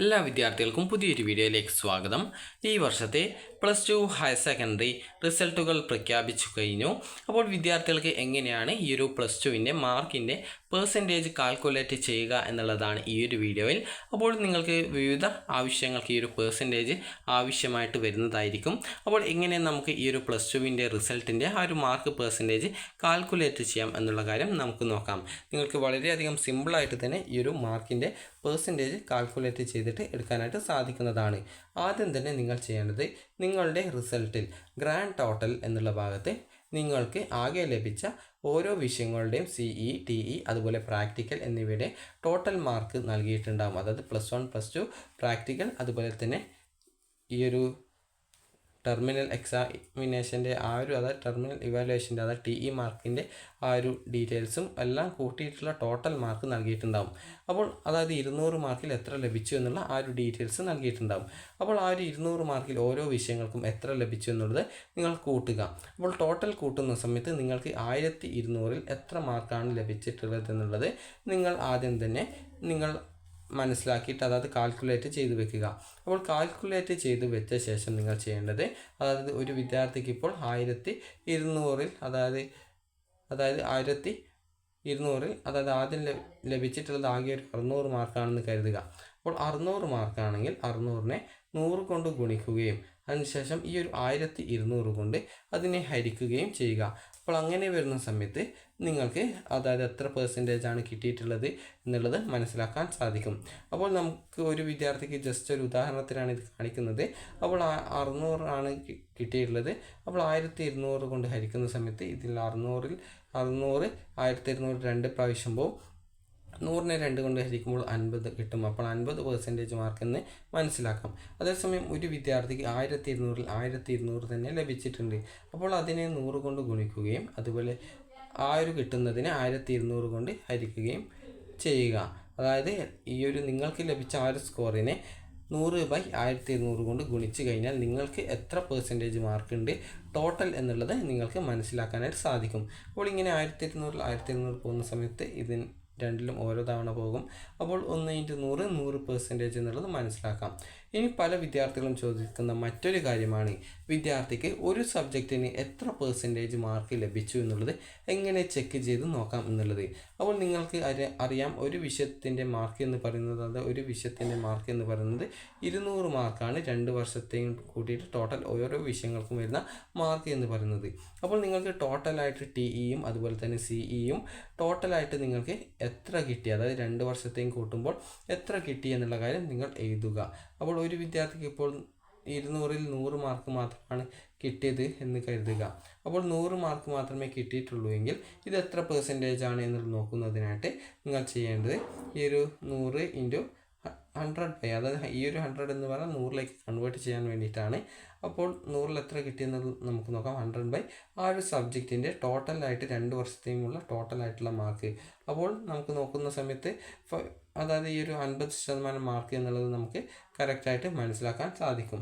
എല്ലാ വിദ്യാർത്ഥികൾക്കും പുതിയൊരു വീഡിയോയിലേക്ക് സ്വാഗതം. ഈ വർഷത്തെ +2 ഹയർ സെക്കൻഡറി റിസൾട്ടുകൾ പ്രഖ്യാപിച്ചു കഴിഞ്ഞു. അപ്പോൾ വിദ്യാർത്ഥികൾക്ക് എങ്ങനെയാണ് ഈ ഒരു +2വിൻ്റെ മാർക്കിൻ്റെ പെർസെൻറ്റേജ് കാൽക്കുലേറ്റ് ചെയ്യുക എന്നുള്ളതാണ് ഈ ഒരു വീഡിയോയിൽ. അപ്പോൾ നിങ്ങൾക്ക് വിവിധ ആവശ്യങ്ങൾക്ക് ഈ ഒരു പെർസെൻറ്റേജ് ആവശ്യമായിട്ട് വരുന്നതായിരിക്കും. അപ്പോൾ എങ്ങനെ നമുക്ക് ഈ ഒരു +2വിൻ്റെ റിസൾട്ടിൻ്റെ ആ ഒരു മാർക്ക് പെർസെൻറ്റേജ് കാൽക്കുലേറ്റ് ചെയ്യാം എന്നുള്ള കാര്യം നമുക്ക് നോക്കാം. നിങ്ങൾക്ക് വളരെയധികം സിമ്പിളായിട്ട് തന്നെ ഈ ഒരു മാർക്കിൻ്റെ പെർസെൻറ്റേജ് കാൽക്കുലേറ്റ് ചെയ്തിട്ട് എടുക്കാനായിട്ട് സാധിക്കുന്നതാണ്. ആദ്യം തന്നെ നിങ്ങൾ ചെയ്യേണ്ടത് നിങ്ങളുടെ റിസൾട്ടിൽ ഗ്രാൻഡ് ടോട്ടൽ എന്നുള്ള ഭാഗത്ത് നിങ്ങൾക്ക് ആകെ ലഭിച്ച ഓരോ വിഷയങ്ങളുടെയും CE, TE അതുപോലെ പ്രാക്ടിക്കൽ എന്നിവയുടെ ടോട്ടൽ മാർക്ക് നൽകിയിട്ടുണ്ടാകും. അതായത് +1, +2 പ്രാക്ടിക്കൽ അതുപോലെ തന്നെ ഈ ഒരു ടെർമിനൽ എക്സാമിനേഷൻ്റെ അതായത് ടെർമിനൽ ഇവാലുവേഷൻ്റെ അതായത് TE മാർക്കിൻ്റെ ആ ഒരു ഡീറ്റെയിൽസും എല്ലാം കൂട്ടിയിട്ടുള്ള ടോട്ടൽ മാർക്ക് നൽകിയിട്ടുണ്ടാകും. അപ്പോൾ അതായത് 200 മാർക്കിൽ എത്ര ലഭിച്ചു എന്നുള്ള ആ ഒരു ഡീറ്റെയിൽസ് നൽകിയിട്ടുണ്ടാകും. അപ്പോൾ ആ ഒരു 200 മാർക്കിൽ ഓരോ വിഷയങ്ങൾക്കും എത്ര ലഭിച്ചു എന്നുള്ളത് നിങ്ങൾ കൂട്ടുക. അപ്പോൾ ടോട്ടൽ കൂട്ടുന്ന സമയത്ത് നിങ്ങൾക്ക് 1200-ൽ എത്ര മാർക്കാണ് ലഭിച്ചിട്ടുള്ളത് എന്നുള്ളത് നിങ്ങൾ ആദ്യം തന്നെ മനസ്സിലാക്കിയിട്ട് അതായത് കാൽക്കുലേറ്റ് ചെയ്ത് വെക്കുക. അപ്പോൾ കാൽക്കുലേറ്റ് ചെയ്ത് വെച്ച ശേഷം നിങ്ങൾ ചെയ്യേണ്ടത് അതായത് ഒരു വിദ്യാർത്ഥിക്ക് ഇപ്പോൾ 1200-ൽ അതായത് 1200-ൽ അതായത് ആദ്യം ലഭിച്ചിട്ടുള്ളത് ആകെ ഒരു 600 മാർക്കാണെന്ന് കരുതുക. അപ്പോൾ 600 മാർക്കാണെങ്കിൽ 600നെ 100 കൊണ്ട് ഗുണിക്കുകയും അതിനുശേഷം ഈ ഒരു 1200 കൊണ്ട് അതിനെ ഹരിക്കുകയും ചെയ്യുക. അപ്പോൾ അങ്ങനെ വരുന്ന സമയത്ത് നിങ്ങൾക്ക് അതായത് എത്ര പെർസെൻറ്റേജാണ് കിട്ടിയിട്ടുള്ളത് എന്നുള്ളത് മനസ്സിലാക്കാൻ സാധിക്കും. അപ്പോൾ നമുക്ക് ഒരു വിദ്യാർത്ഥിക്ക് ജസ്റ്റ് ഒരു ഉദാഹരണത്തിനാണ് ഇത് കാണിക്കുന്നത്. അപ്പോൾ 600 ആണ് കിട്ടിയിട്ടുള്ളത്. അപ്പോൾ 1200 കൊണ്ട് ഹരിക്കുന്ന സമയത്ത് ഇതിൽ 600 1200 2 പ്രാവശ്യം പോവും. 100നെ 2 കൊണ്ട് ഹരിക്കുമ്പോൾ 50 കിട്ടും. അപ്പോൾ 50% മാർക്കെന്ന് മനസ്സിലാക്കാം. അതേസമയം ഒരു വിദ്യാർത്ഥിക്ക് 1200-ൽ 1200 തന്നെ ലഭിച്ചിട്ടുണ്ട്. അപ്പോൾ അതിനെ 100 കൊണ്ട് ഗുണിക്കുകയും അതുപോലെ ആ ഒരു കിട്ടുന്നതിനെ 1200 കൊണ്ട് ഹരിക്കുകയും ചെയ്യുക. അതായത് ഈ ഒരു നിങ്ങൾക്ക് ലഭിച്ച ആ ഒരു സ്കോറിനെ 100/1200 കൊണ്ട് ഗുണിച്ച് കഴിഞ്ഞാൽ നിങ്ങൾക്ക് എത്ര പെർസെൻറ്റേജ് മാർക്കുണ്ട് ടോട്ടൽ എന്നുള്ളത് നിങ്ങൾക്ക് മനസ്സിലാക്കാനായിട്ട് സാധിക്കും. അപ്പോൾ ഇങ്ങനെ 1200-ൽ 1200 പോകുന്ന സമയത്ത് ഇതിന് രണ്ടിലും ഓരോ തവണ പോകും. അപ്പോൾ 1×100 എന്നുള്ളത് മനസ്സിലാക്കാം. ഇനി പല വിദ്യാർത്ഥികളും ചോദിക്കുന്ന മറ്റൊരു കാര്യമാണ് വിദ്യാർത്ഥിക്ക് ഒരു സബ്ജക്റ്റിന് എത്ര പെർസെൻറ്റേജ് മാർക്ക് ലഭിച്ചു എന്നുള്ളത് എങ്ങനെ ചെക്ക് ചെയ്ത് നോക്കാം എന്നുള്ളത്. അപ്പോൾ നിങ്ങൾക്ക് അറിയാം ഒരു വിഷയത്തിൻ്റെ മാർക്ക് എന്ന് പറയുന്നത് 200 മാർക്കാണ്. 2 വർഷത്തെയും കൂട്ടിയിട്ട് ടോട്ടൽ ഓരോ വിഷയങ്ങൾക്കും വരുന്ന മാർക്ക് എന്ന് പറയുന്നത്. അപ്പോൾ നിങ്ങൾക്ക് ടോട്ടലായിട്ട് TEയും അതുപോലെ തന്നെ CEയും ടോട്ടലായിട്ട് നിങ്ങൾക്ക് എത്ര കിട്ടി അതായത് 2 വർഷത്തെയും കൂട്ടുമ്പോൾ എത്ര കിട്ടി എന്നുള്ള കാര്യം നിങ്ങൾ എഴുതുക. അപ്പോൾ ഒരു വിദ്യാർത്ഥിക്ക് ഇപ്പോൾ 200-ൽ 100 മാർക്ക് മാത്രമാണ് കിട്ടിയത് എന്ന് കരുതുക. അപ്പോൾ 100 മാർക്ക് മാത്രമേ കിട്ടിയിട്ടുള്ളൂ എങ്കിൽ ഇത് എത്ര പെർസെൻറ്റേജ് ആണ് എന്നുള്ളത് നോക്കുന്നതിനായിട്ട് നിങ്ങൾ ചെയ്യേണ്ടത് ഈ ഒരു 100 × 100 അതായത് ഈ ഒരു 100 എന്ന് പറഞ്ഞാൽ 100ലേക്ക് കൺവേർട്ട് ചെയ്യാൻ വേണ്ടിയിട്ടാണ്. അപ്പോൾ 100-ൽ എത്ര കിട്ടിയെന്നത് നമുക്ക് നോക്കാം. 100 ആ ഒരു സബ്ജക്റ്റിൻ്റെ ടോട്ടലായിട്ട് 2 വർഷത്തെയുമുള്ള ടോട്ടലായിട്ടുള്ള മാർക്ക്. അപ്പോൾ നമുക്ക് നോക്കുന്ന സമയത്ത് അതായത് ഈ ഒരു 50% മാർക്ക് എന്നുള്ളത് നമുക്ക് കറക്റ്റായിട്ട് മനസ്സിലാക്കാൻ സാധിക്കും.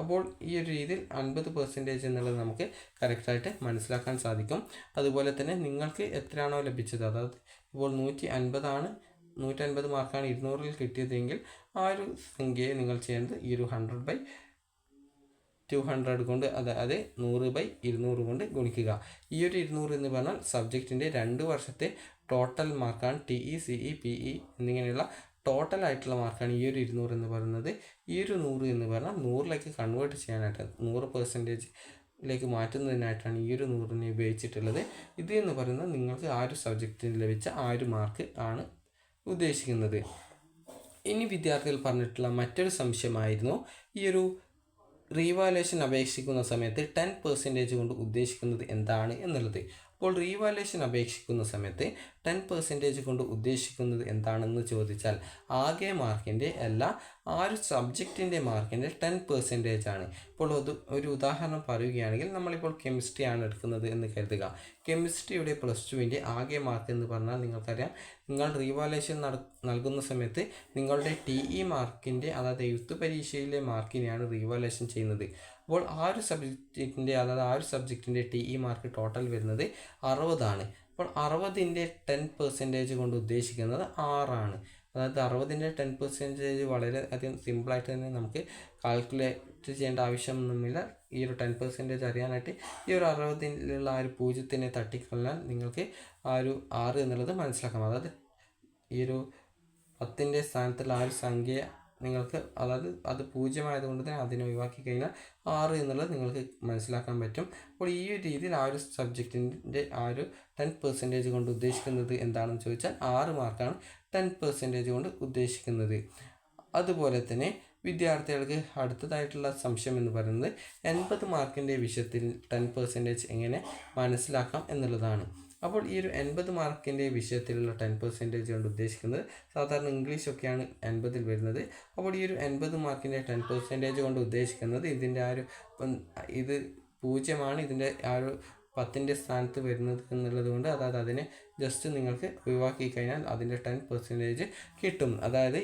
അപ്പോൾ ഈ ഒരു രീതിയിൽ 50% എന്നുള്ളത് നമുക്ക് കറക്റ്റായിട്ട് മനസ്സിലാക്കാൻ സാധിക്കും. അതുപോലെ തന്നെ നിങ്ങൾക്ക് എത്രയാണോ ലഭിച്ചത് അതായത് ഇപ്പോൾ 150 മാർക്കാണ് 200-ൽ കിട്ടിയതെങ്കിൽ ആ ഒരു സംഖ്യയെ നിങ്ങൾ ചെയ്യേണ്ടത് ഈ ഒരു 100/200 കൊണ്ട് അതായത് 100/200 കൊണ്ട് ഗുണിക്കുക. ഈ ഒരു 200 എന്ന് പറഞ്ഞാൽ സബ്ജക്റ്റിൻ്റെ 2 വർഷത്തെ ടോട്ടൽ മാർക്കാണ്. TE, CE, PE എന്നിങ്ങനെയുള്ള ടോട്ടലായിട്ടുള്ള മാർക്കാണ് ഈ ഒരു 200 എന്ന് പറയുന്നത്. ഈ ഒരു 100 എന്ന് പറഞ്ഞാൽ 100ലേക്ക് കൺവേർട്ട് ചെയ്യാനായിട്ട് 100%ലേക്ക് മാറ്റുന്നതിനായിട്ടാണ് ഈ ഒരു 100നെ ഉപയോഗിച്ചിട്ടുള്ളത്. ഇത് എന്ന് പറയുന്നത് നിങ്ങൾക്ക് ആ ഒരു സബ്ജക്റ്റിന് ലഭിച്ച ആ ഒരു മാർക്ക് ആണ് ഉദ്ദേശിക്കുന്നത്. ഇനി വിദ്യാർത്ഥികൾ പറഞ്ഞിട്ടുള്ള മറ്റൊരു സംശയമായിരുന്നു ഈ ഒരു റീവാലുവേഷൻ അപേക്ഷിക്കുന്ന സമയത്ത് 10% കൊണ്ട് ഉദ്ദേശിക്കുന്നത് എന്താണ് എന്നുള്ളത്. അപ്പോൾ റീവാലുവേഷൻ അപേക്ഷിക്കുന്ന സമയത്ത് 10% കൊണ്ട് ഉദ്ദേശിക്കുന്നത് എന്താണെന്ന് ചോദിച്ചാൽ ആകെ മാർക്കിൻ്റെ ആ ഒരു സബ്ജക്റ്റിൻ്റെ മാർക്കിൻ്റെ 10% ആണ്. ഇപ്പോൾ ഒരു ഉദാഹരണം പറയുകയാണെങ്കിൽ നമ്മളിപ്പോൾ കെമിസ്ട്രി ആണ് എടുക്കുന്നത് എന്ന് കരുതുക. കെമിസ്ട്രിയുടെ +2വിൻ്റെ ആകെ മാർക്ക് എന്ന് പറഞ്ഞാൽ നിങ്ങൾക്കറിയാം നിങ്ങൾ റീവാലുവേഷൻ നൽകുന്ന സമയത്ത് നിങ്ങളുടെ TE മാർക്കിൻ്റെ അതായത് എഴുത്ത് പരീക്ഷയിലെ മാർക്കിനെയാണ് റീവാലുവേഷൻ ചെയ്യുന്നത്. അപ്പോൾ ആ ഒരു സബ്ജക്റ്റിൻ്റെ TE മാർക്ക് ടോട്ടൽ വരുന്നത് 60 ആണ്. അപ്പോൾ 60ൻ്റെ 10% കൊണ്ട് ഉദ്ദേശിക്കുന്നത് 6 ആണ്. അതായത് 60ൻ്റെ 10% വളരെ അധികം സിമ്പിളായിട്ട് തന്നെ നമുക്ക് കാൽക്കുലേറ്റ് ചെയ്യേണ്ട ആവശ്യമൊന്നുമില്ല. ഈ ഒരു 10% അറിയാനായിട്ട് ഈ ഒരു 60ലുള്ള ആ ഒരു 0 തട്ടിക്കളഞ്ഞാൽ നിങ്ങൾക്ക് ആ ഒരു 6 എന്നുള്ളത് മനസ്സിലാക്കാം. അതായത് ഈ ഒരു 10ൻ്റെ സ്ഥാനത്തുള്ള ആ ഒരു സംഖ്യ നിങ്ങൾക്ക്, അതായത് അത് 0 ആയതുകൊണ്ട് തന്നെ അതിനെ ഒഴിവാക്കി കഴിഞ്ഞാൽ 6 എന്നുള്ളത് നിങ്ങൾക്ക് മനസ്സിലാക്കാൻ പറ്റും. അപ്പോൾ ഈ ഒരു രീതിയിൽ ആ ഒരു സബ്ജക്റ്റിൻ്റെ ആ ഒരു 10% കൊണ്ട് ഉദ്ദേശിക്കുന്നത് എന്താണെന്ന് ചോദിച്ചാൽ 6 മാർക്കാണ് 10% കൊണ്ട് ഉദ്ദേശിക്കുന്നത്. അതുപോലെ തന്നെ വിദ്യാർത്ഥികൾക്ക് അടുത്തതായിട്ടുള്ള സംശയം എന്ന് പറയുന്നത് 80 മാർക്കിൻ്റെ വിഷയത്തിൽ 10% എങ്ങനെ മനസ്സിലാക്കാം എന്നുള്ളതാണ്. അപ്പോൾ ഈ ഒരു 80 മാർക്കിൻ്റെ വിഷയത്തിലുള്ള 10% കൊണ്ട് ഉദ്ദേശിക്കുന്നത് സാധാരണ ഇംഗ്ലീഷൊക്കെയാണ് 80ൽ വരുന്നത്. അപ്പോൾ ഈ ഒരു 80 മാർക്കിൻ്റെ 10% കൊണ്ട് ഉദ്ദേശിക്കുന്നത് ഇതിൻ്റെ ആ ഒരു ഇത് 0 ഇതിൻ്റെ ആ ഒരു 10ൻ്റെ സ്ഥാനത്ത് വരുന്നത് എന്നുള്ളത് കൊണ്ട്, അതായത് അതിനെ ജസ്റ്റ് നിങ്ങൾക്ക് ഒഴിവാക്കി കഴിഞ്ഞാൽ അതിൻ്റെ 10% കിട്ടും. അതായത്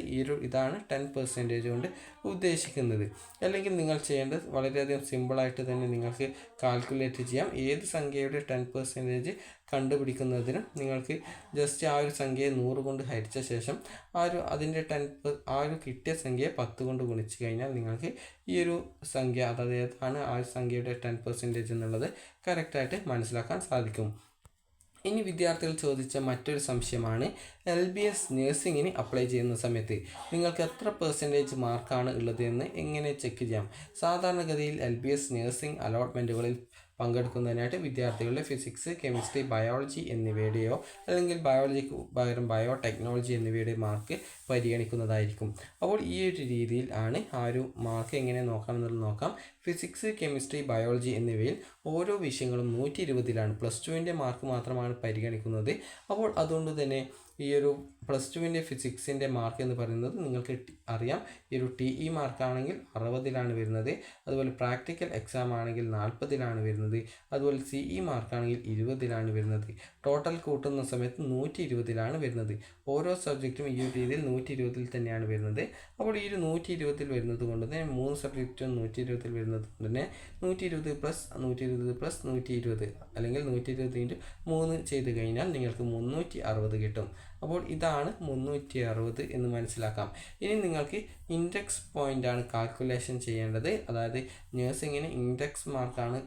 ഇതാണ് 10% കൊണ്ട് ഉദ്ദേശിക്കുന്നത്. അല്ലെങ്കിൽ നിങ്ങൾ ചെയ്യേണ്ടത് വളരെയധികം സിമ്പിളായിട്ട് തന്നെ നിങ്ങൾക്ക് കാൽക്കുലേറ്റ് ചെയ്യാം. ഏത് സംഖ്യയുടെ 10% കണ്ടുപിടിക്കുന്നതിനും നിങ്ങൾക്ക് ജസ്റ്റ് ആ ഒരു സംഖ്യയെ 100 കൊണ്ട് ഹരിച്ച ശേഷം അതിൻ്റെ ആ ഒരു കിട്ടിയ സംഖ്യയെ 10 കൊണ്ട് ഗുണിച്ച് കഴിഞ്ഞാൽ നിങ്ങൾക്ക് ഈ ഒരു സംഖ്യ, അതായത് ഏതാണ് ആ ഒരു സംഖ്യയുടെ 10% എന്നുള്ളത് കറക്റ്റായിട്ട് മനസ്സിലാക്കാൻ സാധിക്കും. ഇനി വിദ്യാർത്ഥികൾ ചോദിച്ച മറ്റൊരു സംശയമാണ് LBS നഴ്സിംഗിന് അപ്ലൈ ചെയ്യുന്ന സമയത്ത് നിങ്ങൾക്ക് എത്ര % മാർക്കാണ് ഉള്ളത് എന്ന് എങ്ങനെ ചെക്ക് ചെയ്യാം. സാധാരണഗതിയിൽ LBS നഴ്സിംഗ് അലോട്ട്മെൻറ്റുകളിൽ പങ്കെടുക്കുന്നതിനായിട്ട് വിദ്യാർത്ഥികളുടെ ഫിസിക്സ്, കെമിസ്ട്രി, ബയോളജി എന്നിവയുടെയോ അല്ലെങ്കിൽ ബയോളജിക്ക് പകരം ബയോടെക്നോളജി എന്നിവയുടെ മാർക്ക് പരിഗണിക്കുന്നതായിരിക്കും. അപ്പോൾ ഈ ഒരു രീതിയിൽ ആണ് ആ ഒരു മാർക്ക് എങ്ങനെ നോക്കാമെന്നുള്ളത് നോക്കാം. ഫിസിക്സ്, കെമിസ്ട്രി, ബയോളജി എന്നിവയിൽ ഓരോ വിഷയങ്ങളും 120ലാണ്. +2ൻ്റെ മാർക്ക് മാത്രമാണ് പരിഗണിക്കുന്നത്. അപ്പോൾ അതുകൊണ്ട് തന്നെ ഈ ഒരു +2ൻ്റെ ഫിസിക്സിൻ്റെ മാർക്ക് എന്ന് പറയുന്നത് നിങ്ങൾക്ക് അറിയാം, ഈ ഒരു TE മാർക്കാണെങ്കിൽ 60ലാണ് വരുന്നത്. അതുപോലെ പ്രാക്ടിക്കൽ എക്സാം ആണെങ്കിൽ 40ലാണ് വരുന്നത്. അതുപോലെ CE മാർക്കാണെങ്കിൽ 20ലാണ് വരുന്നത്. ടോട്ടൽ കൂട്ടുന്ന സമയത്ത് 120ലാണ് വരുന്നത്. ഓരോ സബ്ജക്റ്റും ഈ ഒരു രീതിയിൽ 120ൽ തന്നെയാണ് വരുന്നത്. അപ്പോൾ ഈ ഒരു 120ൽ വരുന്നത് കൊണ്ട് തന്നെ 3 സബ്ജക്റ്റും 120ൽ വരുന്നത് കൊണ്ട് തന്നെ 120 + 120 + 120 അല്ലെങ്കിൽ 120 × 3 ചെയ്ത് കഴിഞ്ഞാൽ നിങ്ങൾക്ക് 360 കിട്ടും. അപ്പോൾ ഇതാണ് 360 എന്ന് മനസ്സിലാക്കാം. ഇനി നിങ്ങൾക്ക് ഇൻഡെക്സ് പോയിൻ്റാണ് കാൽക്കുലേഷൻ ചെയ്യേണ്ടത്. അതായത് നഴ്സിങ്ങിന് ഇൻഡെക്സ് മാർക്കാണ്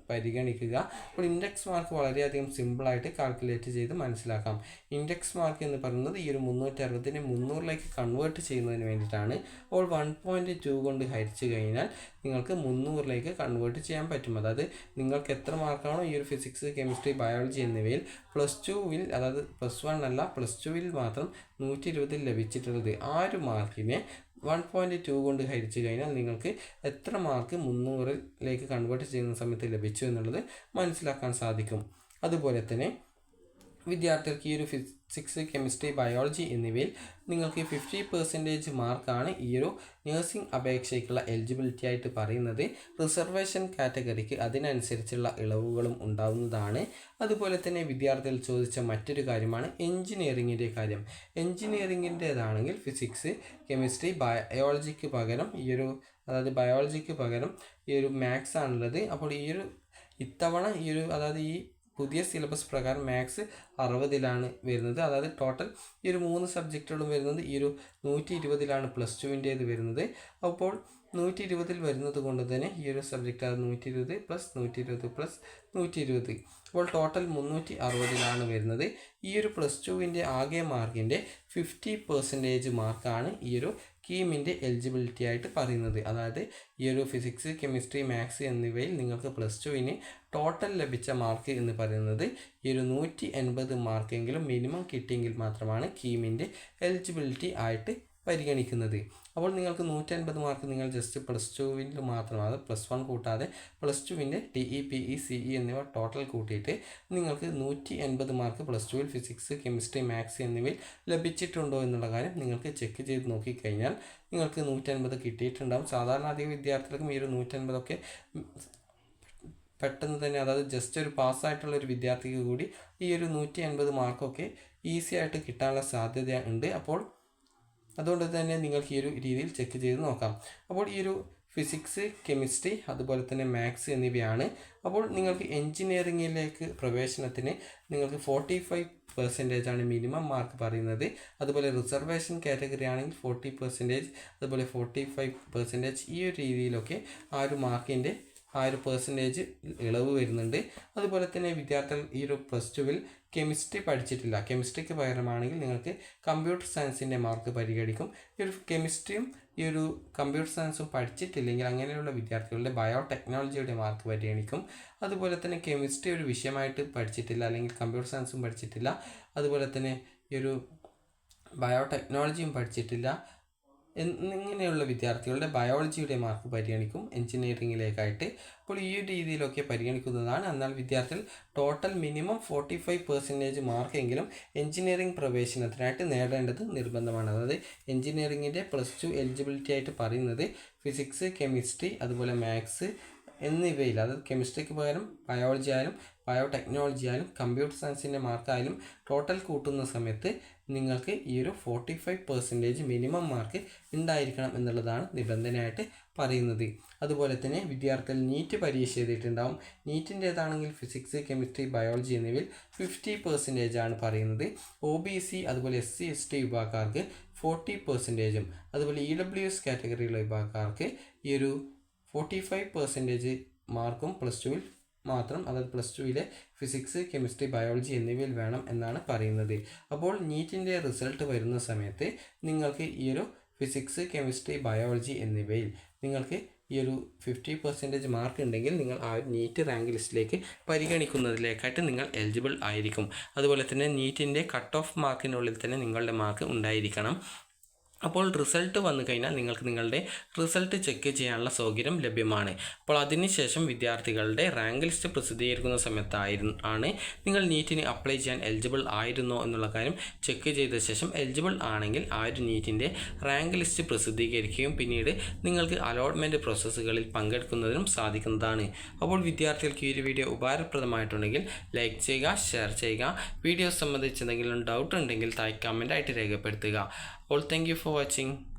പരിഗണിക്കുക. അപ്പോൾ ഇൻഡെക്സ് മാർക്ക് വളരെയധികം സിമ്പിളായിട്ട് കാൽക്കുലേറ്റ് ചെയ്ത് മനസ്സിലാക്കാം. ഇൻഡെക്സ് മാർക്ക് എന്ന് പറയുന്നത് ഈ ഒരു 360നെ 300ലേക്ക് കൺവേർട്ട് ചെയ്യുന്നതിന് വേണ്ടിയിട്ടാണ്. അപ്പോൾ 1.2 കൊണ്ട് ഹരിച്ചു കഴിഞ്ഞാൽ നിങ്ങൾക്ക് 300ലേക്ക് കൺവേർട്ട് ചെയ്യാൻ പറ്റും. അതായത് നിങ്ങൾക്ക് എത്ര മാർക്കാണോ ഈ ഒരു ഫിസിക്സ്, കെമിസ്ട്രി, ബയോളജി എന്നിവയിൽ +2വിൽ, അതായത് +1 അല്ല +2വിൽ മാത്രം 120ൽ ലഭിച്ചിട്ടുള്ളത്, ആ ഒരു മാർക്കിനെ 1.2 കൊണ്ട് ഹരിച്ചു കഴിഞ്ഞാൽ നിങ്ങൾക്ക് എത്ര മാർക്ക് 300ലേക്ക് കൺവേർട്ട് ചെയ്യുന്ന സമയത്ത് ലഭിച്ചു എന്നുള്ളത് മനസ്സിലാക്കാൻ സാധിക്കും. അതുപോലെ തന്നെ വിദ്യാർത്ഥികൾക്ക് ഈ ഒരു ഫിസിക്സ്, കെമിസ്ട്രി, ബയോളജി എന്നിവയിൽ നിങ്ങൾക്ക് 50% മാർക്കാണ് ഈ ഒരു നഴ്സിംഗ് അപേക്ഷയ്ക്കുള്ള എലിജിബിലിറ്റി ആയിട്ട് പറയുന്നത്. റിസർവേഷൻ കാറ്റഗറിക്ക് അതിനനുസരിച്ചുള്ള ഇളവുകളും ഉണ്ടാവുന്നതാണ്. അതുപോലെ തന്നെ വിദ്യാർത്ഥികൾ ചോദിച്ച മറ്റൊരു കാര്യമാണ് എഞ്ചിനീയറിങ്ങിൻ്റെ കാര്യം. എഞ്ചിനീയറിങ്ങിൻ്റേതാണെങ്കിൽ ഫിസിക്സ്, കെമിസ്ട്രി, ബയോളജിക്ക് പകരം ബയോളജിക്ക് പകരം ഈ ഒരു മാത്സ് ആണുള്ളത്. അപ്പോൾ ഇത്തവണ അതായത് ഈ പുതിയ സിലബസ് പ്രകാരം മാത്സ് 60ലാണ് വരുന്നത്. അതായത് ടോട്ടൽ ഈ ഒരു 3 സബ്ജക്റ്റുകളും വരുന്നത് ഈ ഒരു 120ലാണ് +2ൻ്റേത് വരുന്നത്. അപ്പോൾ 120ൽ വരുന്നത് കൊണ്ട് തന്നെ ഈ ഒരു സബ്ജക്റ്റ്, അത് 120 + 120 + 120, അപ്പോൾ ടോട്ടൽ 360ലാണ് വരുന്നത്. ഈ ഒരു +2ൻ്റെ ആകെ മാർക്കിൻ്റെ 50% മാർക്കാണ് ഈ ഒരു കീമിൻ്റെ എലിജിബിലിറ്റി ആയിട്ട് പറയുന്നത്. അതായത് ഈ ഒരു ഫിസിക്സ്, കെമിസ്ട്രി, മാത്സ് എന്നിവയിൽ നിങ്ങൾക്ക് +2ന് ടോട്ടൽ ലഭിച്ച മാർക്ക് എന്ന് പറയുന്നത് ഈ ഒരു 180 മാർക്കെങ്കിലും മിനിമം കിട്ടിയെങ്കിൽ മാത്രമാണ് കീമിൻ്റെ എലിജിബിലിറ്റി ആയിട്ട് പരിഗണിക്കുന്നത്. അപ്പോൾ നിങ്ങൾക്ക് 180 മാർക്ക് നിങ്ങൾ ജസ്റ്റ് +2വിൽ മാത്രം, അത് +1 കൂട്ടാതെ +2വിൻ്റെ TE, PE, CE എന്നിവ ടോട്ടൽ കൂട്ടിയിട്ട് നിങ്ങൾക്ക് 180 മാർക്ക് +2വിൽ ഫിസിക്സ്, കെമിസ്ട്രി, മാത്സ് എന്നിവയിൽ ലഭിച്ചിട്ടുണ്ടോ എന്നുള്ള കാര്യം നിങ്ങൾക്ക് ചെക്ക് ചെയ്ത് നോക്കിക്കഴിഞ്ഞാൽ നിങ്ങൾക്ക് 180 കിട്ടിയിട്ടുണ്ടാകും. സാധാരണ അധികം വിദ്യാർത്ഥികൾക്കും ഈ ഒരു 180 പെട്ടെന്ന് തന്നെ, അതായത് ജസ്റ്റ് ഒരു പാസ്സായിട്ടുള്ള ഒരു വിദ്യാർത്ഥിക്ക് കൂടി ഈ ഒരു 180 മാർക്കൊക്കെ ഈസി ആയിട്ട് കിട്ടാനുള്ള സാധ്യത ഉണ്ട്. അപ്പോൾ അതുകൊണ്ട് തന്നെ നിങ്ങൾക്ക് ഈ ഒരു രീതിയിൽ ചെക്ക് ചെയ്ത് നോക്കാം. അപ്പോൾ ഈ ഒരു ഫിസിക്സ്, കെമിസ്ട്രി, അതുപോലെ തന്നെ മാത്സ് എന്നിവയാണ്. അപ്പോൾ നിങ്ങൾക്ക് എൻജിനീയറിങ്ങിലേക്ക് പ്രവേശനത്തിന് നിങ്ങൾക്ക് 45% ആണ് മിനിമം മാർക്ക് പറയുന്നത്. അതുപോലെ റിസർവേഷൻ കാറ്റഗറി ആണെങ്കിൽ 40%, അതുപോലെ 45%, ഈ ഒരു രീതിയിലൊക്കെ ആ ഒരു മാർക്കിൻ്റെ ആ ഒരു പെർസെൻറ്റേജ് ഇളവ് വരുന്നുണ്ട്. അതുപോലെ തന്നെ വിദ്യാർത്ഥികൾ ഈ ഒരു +2 കെമിസ്ട്രി പഠിച്ചിട്ടില്ല, കെമിസ്ട്രിക്ക് പകരമാണെങ്കിൽ നിങ്ങൾക്ക് കമ്പ്യൂട്ടർ സയൻസിൻ്റെ മാർക്ക് പരിഗണിക്കും. ഈ ഒരു കെമിസ്ട്രിയും ഈ ഒരു കമ്പ്യൂട്ടർ സയൻസും പഠിച്ചിട്ടില്ലെങ്കിൽ അങ്ങനെയുള്ള വിദ്യാർത്ഥികളുടെ ബയോടെക്നോളജിയുടെ മാർക്ക് പരിഗണിക്കും. അതുപോലെ തന്നെ കെമിസ്ട്രി ഒരു വിഷയമായിട്ട് പഠിച്ചിട്ടില്ല, അല്ലെങ്കിൽ കമ്പ്യൂട്ടർ സയൻസും പഠിച്ചിട്ടില്ല, അതുപോലെ തന്നെ ഈ ഒരു ബയോടെക്നോളജിയും പഠിച്ചിട്ടില്ല എന്നിങ്ങനെയുള്ള വിദ്യാർത്ഥികളുടെ ബയോളജിയുടെ മാർക്ക് പരിഗണിക്കും എൻജിനീയറിങ്ങിലേക്കായിട്ട്. അപ്പോൾ ഈ ഒരു രീതിയിലൊക്കെ പരിഗണിക്കുന്നതാണ്. എന്നാൽ വിദ്യാർത്ഥികൾ ടോട്ടൽ മിനിമം 45% മാർക്കെങ്കിലും എൻജിനീയറിംഗ് പ്രവേശനത്തിനായിട്ട് നേടേണ്ടത് നിർബന്ധമാണ്. അതായത് എൻജിനീയറിങ്ങിൻ്റെ +2 എലിജിബിലിറ്റി ആയിട്ട് പറയുന്നത് ഫിസിക്സ്, കെമിസ്ട്രി, അതുപോലെ മാത്സ് എന്നിവയിൽ, അതായത് കെമിസ്ട്രിക്ക് പകരം ബയോളജി ആയാലും ബയോടെക്നോളജി ആയാലും കമ്പ്യൂട്ടർ സയൻസിൻ്റെ മാർക്കായാലും ടോട്ടൽ കൂട്ടുന്ന സമയത്ത് നിങ്ങൾക്ക് ഈ ഒരു 45% മിനിമം മാർക്ക് ഉണ്ടായിരിക്കണം എന്നുള്ളതാണ് നിബന്ധനയായിട്ട് പറയുന്നത്. അതുപോലെ തന്നെ വിദ്യാർത്ഥികൾ നീറ്റ് പരീക്ഷ എഴുതിയിട്ടുണ്ടാവും. നീറ്റിൻ്റേതാണെങ്കിൽ ഫിസിക്സ്, കെമിസ്ട്രി, ബയോളജി എന്നിവയിൽ 50% ആണ് പറയുന്നത്. OBC അതുപോലെ SC ST വിഭാഗക്കാർക്ക് 40%, അതുപോലെ EWS കാറ്റഗറിയുള്ള വിഭാഗക്കാർക്ക് ഈ ഒരു 45% മാർക്കും +2 മാത്രം, അതായത് +2 ഫിസിക്സ്, കെമിസ്ട്രി, ബയോളജി എന്നിവയിൽ വേണം എന്നാണ് പറയുന്നത്. അപ്പോൾ നീറ്റിൻ്റെ റിസൾട്ട് വരുന്ന സമയത്ത് നിങ്ങൾക്ക് ഈ ഒരു ഫിസിക്സ്, കെമിസ്ട്രി, ബയോളജി എന്നിവയിൽ നിങ്ങൾക്ക് ഈ ഒരു 50% മാർക്ക് ഉണ്ടെങ്കിൽ നിങ്ങൾ ആ ഒരു നീറ്റ് റാങ്ക് ലിസ്റ്റിലേക്ക് പരിഗണിക്കുന്നതിലേക്കായിട്ട് നിങ്ങൾ എലിജിബിൾ ആയിരിക്കും. അതുപോലെ തന്നെ നീറ്റിൻ്റെ കട്ട് ഓഫ് മാർക്കിനുള്ളിൽ തന്നെ നിങ്ങളുടെ മാർക്ക് ഉണ്ടായിരിക്കണം. അപ്പോൾ റിസൾട്ട് വന്നു കഴിഞ്ഞാൽ നിങ്ങൾക്ക് നിങ്ങളുടെ റിസൾട്ട് ചെക്ക് ചെയ്യാനുള്ള സൗകര്യം ലഭ്യമാണ്. അപ്പോൾ അതിനുശേഷം വിദ്യാർത്ഥികളുടെ റാങ്ക് ലിസ്റ്റ് പ്രസിദ്ധീകരിക്കുന്ന സമയത്താണ് നിങ്ങൾ നീറ്റിന് അപ്ലൈ ചെയ്യാൻ എലിജിബിൾ ആയിരുന്നോ എന്നുള്ള കാര്യം ചെക്ക് ചെയ്ത ശേഷം എലിജിബിൾ ആണെങ്കിൽ ആ ഒരു നീറ്റിൻ്റെ റാങ്ക് ലിസ്റ്റ് പ്രസിദ്ധീകരിക്കുകയും പിന്നീട് നിങ്ങൾക്ക് അലോട്ട്മെൻറ്റ് പ്രോസസ്സുകളിൽ പങ്കെടുക്കുന്നതിനും സാധിക്കുന്നതാണ്. അപ്പോൾ വിദ്യാർത്ഥികൾക്ക് ഈ ഒരു വീഡിയോ ഉപകാരപ്രദമായിട്ടുണ്ടെങ്കിൽ ലൈക്ക് ചെയ്യുക, ഷെയർ ചെയ്യുക. വീഡിയോ സംബന്ധിച്ച് എന്തെങ്കിലും ഡൗട്ട് ഉണ്ടെങ്കിൽ താഴെ കമൻ്റായിട്ട് രേഖപ്പെടുത്തുക. All thank you for watching.